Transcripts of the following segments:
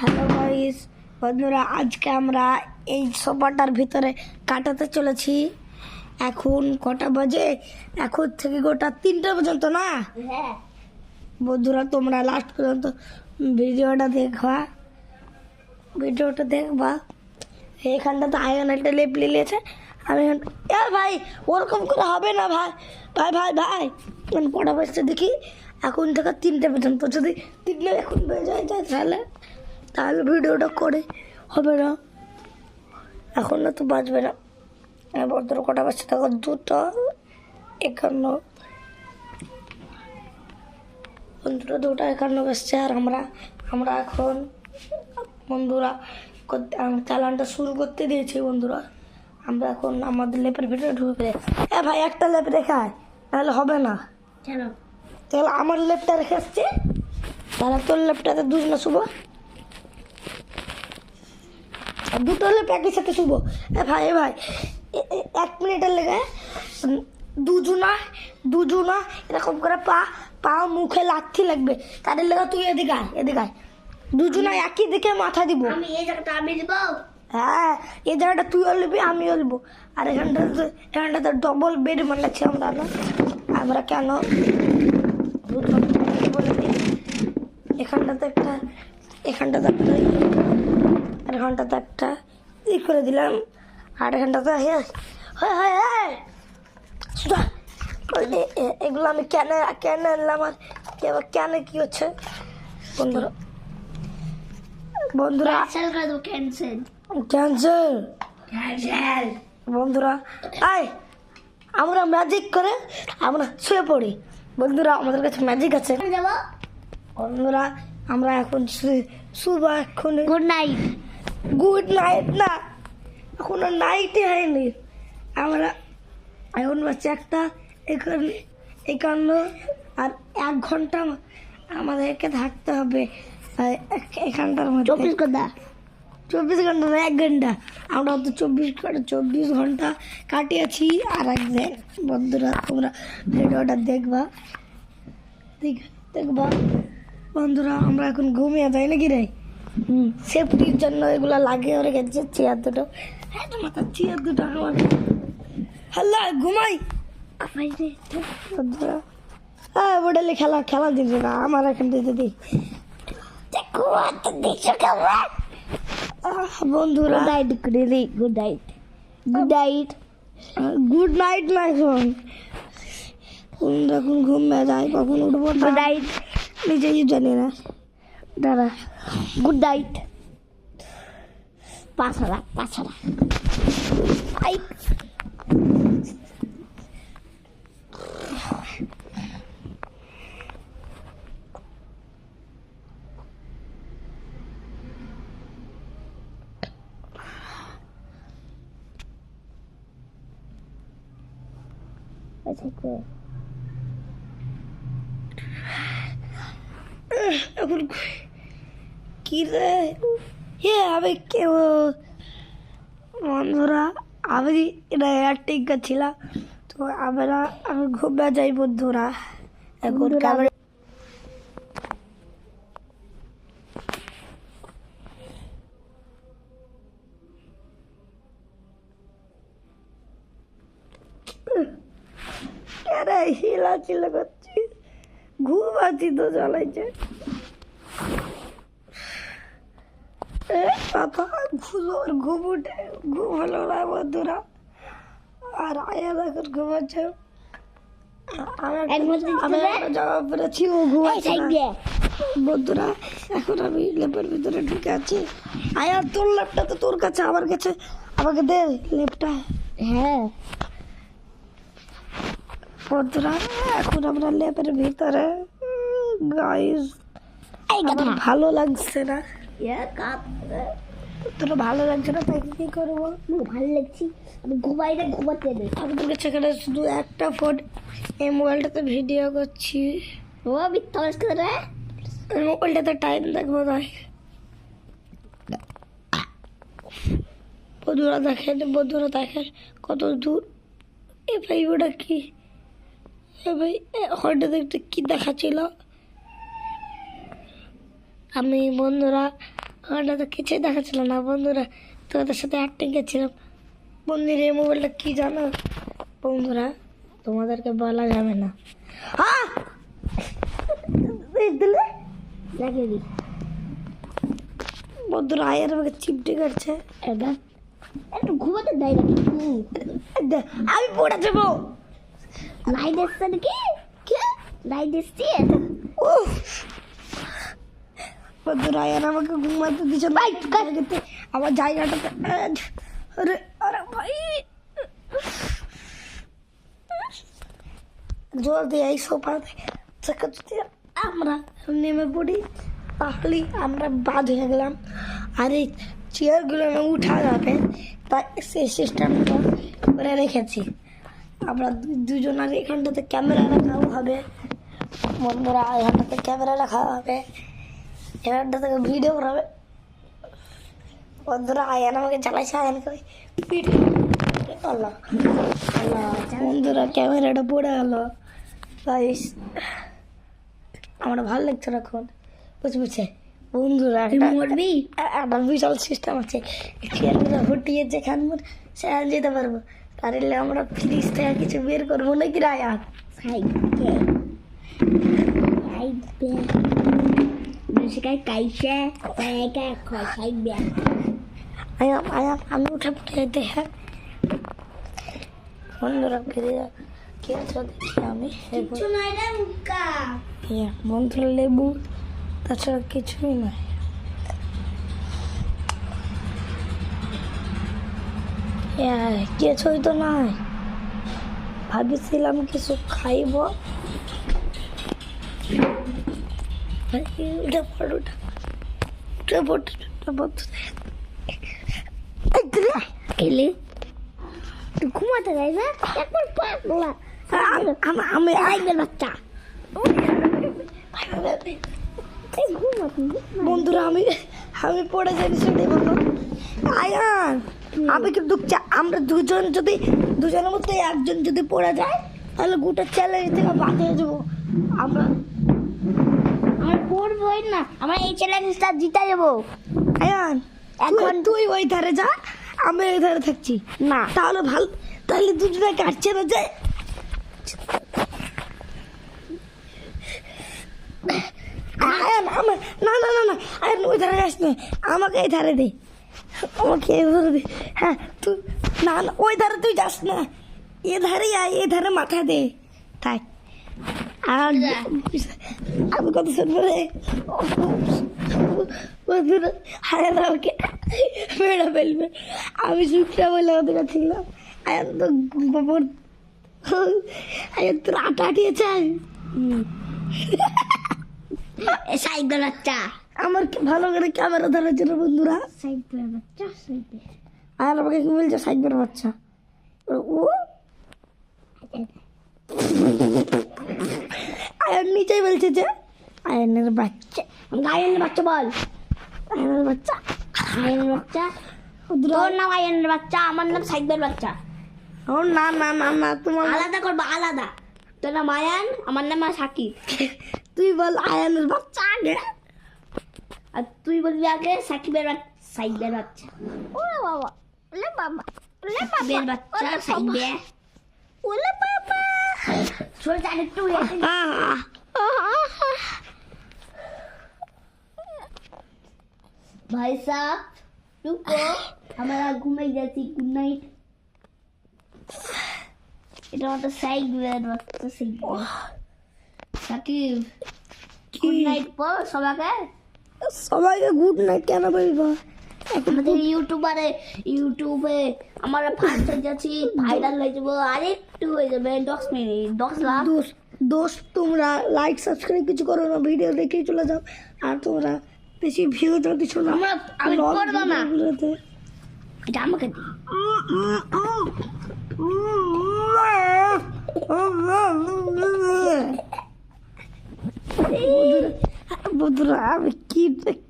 Hello guys, বন্ধুরা আজকে আমরা এই সোফাটার ভিতরে কাটাতে চলেছি। এখন কটা বাজে? এখন থেকে গোটা 3টা পর্যন্ত না। হ্যাঁ বন্ধুরা তোমরা লাস্ট পর্যন্ত ভিডিওটা দেখবা। এখানটা তো আয়ন একটা লেপ নিয়েছে। আমি ভাই ওরকম করে হবে না ভাই ভাই ভাই ভাই কটা বাজছে দেখি। এখন থেকে 3টে পর্যন্ত, যদি 3টে এখন বেজে যায় তাহলে ভিডিওটা করে হবে না। এখন না তো বাজবে না। বন্ধুরা কটা বাজছে দেখো, 2:51। বন্ধুরা 2:51 বাজছে। আর আমরা এখন বন্ধুরা চালানটা শুরু করতে দিয়েছি। বন্ধুরা আমরা এখন আমাদের লেপের ভিতরে ঢুকে ভাই একটা লেপ রেখায়, তাহলে হবে না। কেন? তাহলে আমার লেপটা রেখে আসছে, তাহলে তোর লেপটাতে দুজনে শুভ, দুটো লেপ একই সাথে শুভ। ভাই 1 মিনিটের লেগে দুজনা এরকম করে পা মুখে লাথি লাগবে। তাদের লেগে তুই এদিকে আয়, দুজনা একই দিকে মাথা দিব। আমি এই জায়গাটা আমি দিব। হ্যাঁ, এই জায়গাটা তুইও নিবি আমিও নিবো। আর এখানটাতে ডবল বেড বানাচ্ছি আমরা কেন বলে দিই। এখানটাতে একটা আর এখানটাতে একটা করে দিলাম। আর এখানটাতে এগুলো আমি কেন আনলাম আর কেন কি হচ্ছে বন্ধুরা ক্যান্সেল বন্ধুরা। আমরা ম্যাজিক করে আমরা শুয়ে পড়ি। বন্ধুরা আমাদের কাছে ম্যাজিক আছে। বন্ধুরা আমরা এখন শুবা। এখন গুড নাইট না, এখন নাইটই হয়নি। আমরা এখন বাচ্চা একটা 51 আর 1 ঘন্টা আমাদেরকে থাকতে হবে এখানটার মধ্যে। 24 ঘন্টা 1 ঘন্টা। আমরা তো 24 ঘন্টা কাটিয়েছি। আর একদিন বন্ধুরা তোমরা ভিডিওটা দেখবা বন্ধুরা। আমরা এখন ঘুমিয়ে যাই নাকি রে? সেফটির জন্য এগুলো লাগিয়ে রেখেছে চেয়ার দুটো। চেয়ার দুটো আমার হ্যালো ঘুমাই বন্ধুরা। হ্যাঁ বোটালে খেলা দিবে না আমার এখন দিদি বন্ধুরা। গুড নাইট না এখন ঘুমিয়ে যায়, কখন উঠবো নিজেই জানি না। দাঁড়া, গুড নাইট পাছাড়া এখন কি রে আমি বন্ধুরা আমি ঠিক ছিলাম তো আমি ঘুমে যাই বন্ধুরা। এখন হিলা চিল্লা করছি, ঘুম আছি তো জ্বালাইছে ঘুম হলো না বন্ধুরা। আর আয়া এখন ঘুমাচ্ছে, জবাব পেরেছি ও ঘুমাচ্ছে বন্ধুরা। এখন আমি লেপের ভিতরে ঢুকে আছি। আয়া তোর লেপটা তো তোর কাছে, আমার কাছে আমাকে দে লেপটা। হ্যাঁ বন্ধুরা এখন আমরা লেপের ভিতরে গাইস। ভালো লাগছে না, তোর ভালো লাগছে না তাই কি করবো? ভালো লাগছে, আমি ঘুমাতে নেই। আমাদের কাছে এখানে শুধু একটা ফোন, এই মোবাইলটাতে ভিডিও করছি। ও মিথ্যা করে এই মোবাইলটাতে টাইম দেখবো তাই। বন্ধুরা দেখেন কত দূর। এ ভাই ওটা কি? এ ভাই হঠাৎ দেখতে কি দেখাচ্ছিল? আমি বন্ধুরা ওটা তো কিছুই দেখাচ্ছিল না বন্ধুরা, তোমাদের সাথে অ্যাক্টিং করছিলাম। বন্ধুরা এই মোবাইলটা কি জানো বন্ধুরা, তোমাদেরকে বলা যাবে না। হ্যাঁ দিলে লাগিয়ে দি বন্ধুরা আয়ের আমাকে চিপটে করছে। এটা একটু ঘুমাতে দেয় নাকি? আমি পড়ে যাবো। লাইট এসছে নাকি? লাইট এসছে? উফ, বন্ধুরা আয়ার আমাকে ঘুমাতে দিচ্ছে না। আমার জায়গাটাতে আরে আরে ভাই জলদি এই সোফাতে থেকে যদি আমরা নেমে পড়ি তাহলে আমরা বাদ হয়ে গেলাম। আর এই চেয়ারগুলো আমি উঠা যাবে তাই সেই সিস্টেমটা করে রেখেছি। আমরা দুজন আর এখানটাতে ক্যামেরা রাখাও হবে বন্ধুরা, এখানটাতে ক্যামেরা রাখা হবে, এখানটা থেকে ভিডিও করা হবে বন্ধুরা। আয়ান আমাকে চালাইছে, আয়ানকে আল্লাহ আল্লাহ বন্ধুরা ক্যামেরাটা পড়ে গেল। গাইস আমার ভালো লাগছে না এখন বুঝছে বন্ধুরা, মরবি? একটা বিশাল সিস্টেম আছে, চেয়ারগুলো হটিয়ে যেখান সেখানে যেতে পারবো। তাহলে আমরা ফ্রিজ থেকে কিছু বের করবো নাকি রায়ান? সাইডে সাইডে বেশিকাই কাইছে তাইকা খয় সাইডে আয়াম আয়াম আমি উঠে পড়ে যেতে। হ্যাঁ বন্ধুরা ফিরে কে আছো দেখি আমি বন্ধুরা লেবু তাছাড়া কিছুই নাই। কিছুই তো নাই, ভাবছিলাম কিছু খাইব। উঠে পড় উঠে উঠে পড় উঠে পড় এলে তুই ঘুমাতে যাই না একবার পাগলা আমি আইবের বাচ্চা ঘুমাতে বন্ধুরা আমি আমি পড়ে যাই সেটাই বলো। আয়ান আমি কিন্তু আমরা দুজনের মধ্যে একজন যদি পড়ে যায় তাহলে গোটা চ্যালেঞ্জ থেকে বাদ হয়ে যাবো আমরা। আমার পড়বই না, আমার এই চ্যালেঞ্জটা জিতে যাবো। আয়ান এখন তুই ওই ধারে যা, আমি ওই ধারে থাকছি না তাহলে ভালো, তাহলে দুজনে কাটছে না যায়। আয়ান আমার না না না না আয়ান ওই ধারে যাস না, আমাকে এই ধারে দে, আমাকে এই ধারে দে। হ্যাঁ তুই না না ওই ধারে তুই যাস না, এ ধারে আয়, এ ধারে মাথা দে থাক। আর আমি কত শুনবো রে বন্ধুরা, আয়ান আমাকে মেরে ফেলবে। আমি শুকনা বলে ওদের কাছে ছিলাম। আয়ান তো গোবর আয়ান তোর আটা আটিয়েছে। সাইডের বাচ্চা আমার ভালো করে ক্যামেরা ধরার জন্য বন্ধুরা। সাইডের বাচ্চা সাইডে আয়ান আমাকে কি বলছে সাইকের বাচ্চা ও আয়ান নিচেই বলছে যে আয়নের বাচ্চা, আয়নের বাচ্চা বল, আয়নের বাচ্চা আয়নের বাচ্চা। তোর নাম আয়নের বাচ্চা, আমার নাম সাইডের বাচ্চা। ও না না না না তোমার আলাদা করবো আলাদা। তোর নাম আয়ান, আমার নাম সাকিব। তুই বল আয়নের বাচ্চা আগে, আর তুই বলবি আগে সাকিবের সাইডের বাচ্চা। ওরে বাবা, ওলে বাবা, ওলে সাকিবের বাচ্চা সাইডে, ওলে বাবা। ছোট জানি একটু भाई साहब रुको, हमारा घूमे जाती गुड नाइट। এটা তো সাইকেলের বাচ্চা সাইকেল। সাকিব গুড নাইট বল সবাইকে গুড নাইট কেন বলবো? আমাদের ইউটিউবে আমার ফার্স্ট হয়ে যাচ্ছি, ভাইরাল হয়ে যাবো, আর একটু হয়ে যাবে 10 মিনিট 10 লাখ। দোস্ত তোমরা লাইক সাবস্ক্রাইব কিছু করো না, ভিডিও দেখে চলে যাও। আর তোমরা বেশি ভিউ তো কিছু না, আমি করবো না, এটা আমাকে দি। বন্ধুরা আমি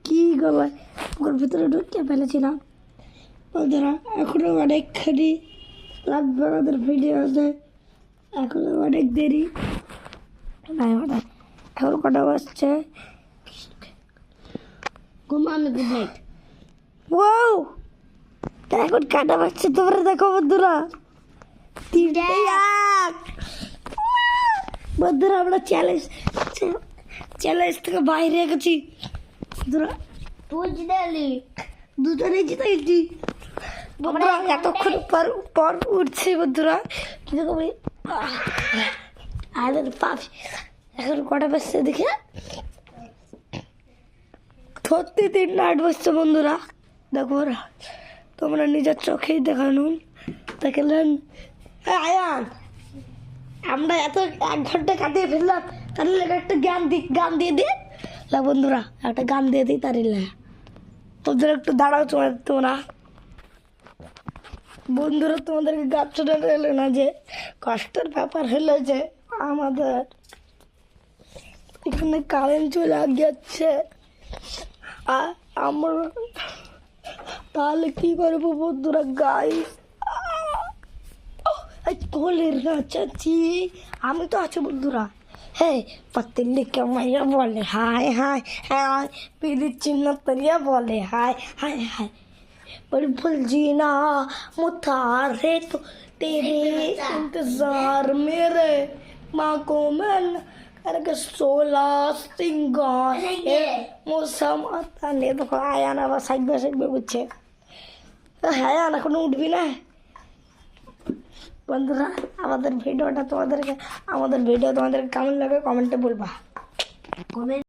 কি গলায় ওর ভিতরে ঢুকিয়ে ফেলেছিলাম বন্ধুরা। এখনো অনেকখানি লাগবে আমাদের ভিডিওতে, এখনো অনেক দেরি নাই। এখন কটা বাজছে? ঘুমানো, গুড নাইট। ওয়াও এখন কাটা পাচ্ছে তোমরা দেখো বন্ধুরা 3-1 বন্ধুরা আমরা চ্যালেঞ্জ থেকে বাইরে গেছি বন্ধুরা তুই জিতে গেলি। দুজনেই জিতে গেছি বন্ধুরা এতক্ষণ পর উঠছে বন্ধুরা কিন্তু আরে পাপ এখন কটা বাজছে দেখে সত্যি 3 বাজছে বন্ধুরা দেখো তোমরা নিজের চোখেই দেখানুন দেখলেন আয়ান আমরা এত 1 ঘন্টা কাটিয়ে ফেললাম তাহলে একটা গান দিয়ে দিই না বন্ধুরা একটা গান দিয়ে দিই তাহলে তোদের একটু দাঁড়াও তোমরা বন্ধুরা তোমাদেরকে গান শোনাতে হলো না যে কষ্টের ব্যাপার হলো যে আমাদের এখানে কারেন্ট চলে যাচ্ছে আর আমরা তাহলে কি করবো বন্ধুরা গাইস কোলের চাচ্ছি আমি তো আছি বন্ধুরা হ্যাঁ পতলি মাইয়া বলে হায় হায় হায় পীড়িত চিহ্ন তরিয়া বলে হায় হায় হায় बड़ी भूल जीना मुतारे तो तेरे इंतजार मेरे माँ को मैं करके 16 सिंगार मौसम आता नहीं तो आया ना बस साइड में बुझे आया ना কোনো উঠবি না বন্ধুরা আমাদের ভিডিও তোমাদেরকে কেমন লাগে কমেন্টে বলবা।